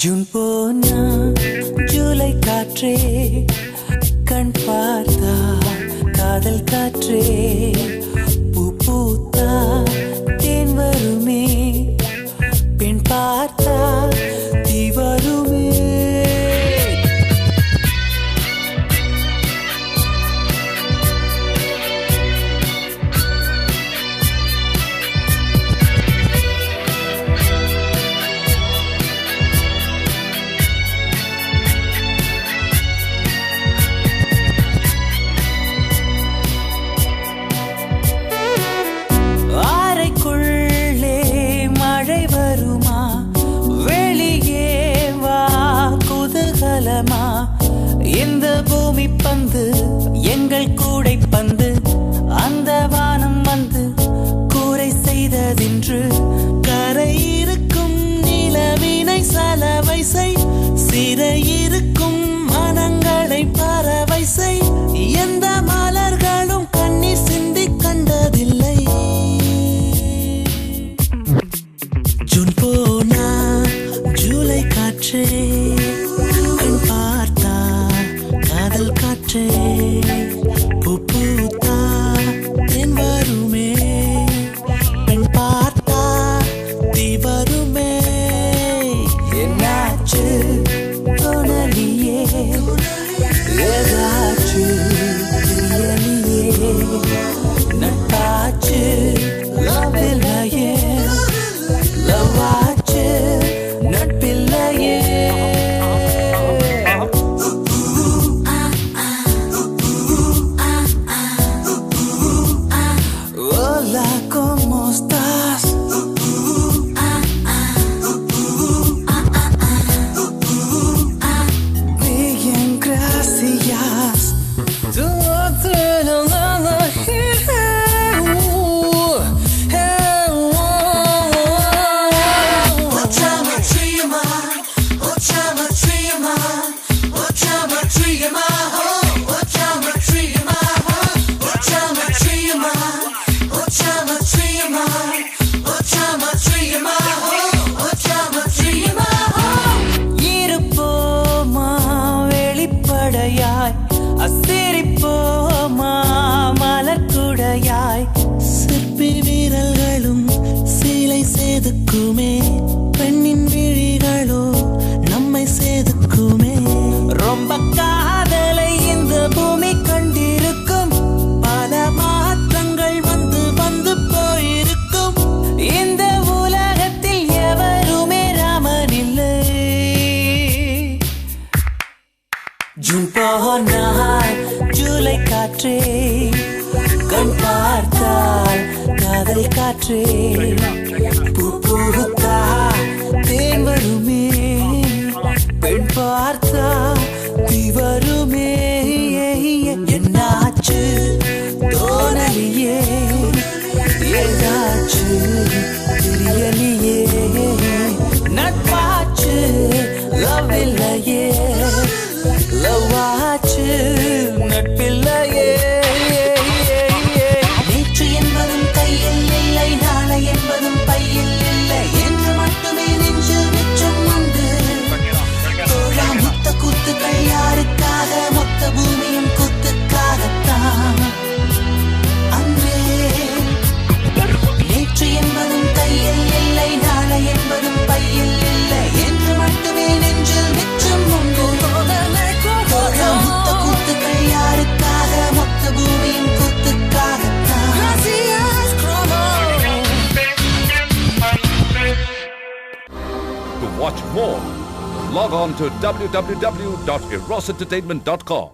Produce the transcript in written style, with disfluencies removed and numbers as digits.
June போனா ஜூலை காற்றே கண் பார்த்தா காதல் காற்றே பூ பூத்தா தேன் வருமே பெண் பார்த்தா தீ வருமே இந்த பூமி பந்து எங்கள் கூடை பந்து அந்த வானம் வந்து கூரை செய்ததென்று கரை இருக்கும் நிலவினை சலவை செய் சிறை இருக்கும் மனங்களை பறவை செய் எந்த மலர்களும் கண்ணீர் சிந்தி கண்டதில்லை ஜூன் போனா ஜூலை காற்றே பூ பூத்தா தென் வருமே பெண் பார்த்தா தீ வருமே என்னாச்சு தோணலியே ஏதாச்சு தெரியலையே நட்டாச்சு லவ் இல்லையே லவ் ஆச்சு நட்பில்லையே சிற்பி வீரல்களும் சீலை சேதுக்குமே பெண்ணின் விழிகளோ நம்மை சேதுக்குமே ரொம்ப காதலை இந்த பூமி கண்டிருக்கும் பல மாற்றங்கள் வந்து வந்து போயிருக்கும் இந்த உலகத்தில் எவருமே ராமன் இல்லை ஜூன் போனால் ஜூலை காற்றே கண் பார்த்தால் காதல் காற்றே பூ பூத்தா தேன் வருமே பெண் பார்த்தா தீ வருமே என்னாச்சு தோணலியே ஏதாச்சு தெரியலையே நட்பாச்சு லவ் இல்லையே லவ் ஆச்சு நட்பில்லையே To watch more, log on to www.erosentertainment.com.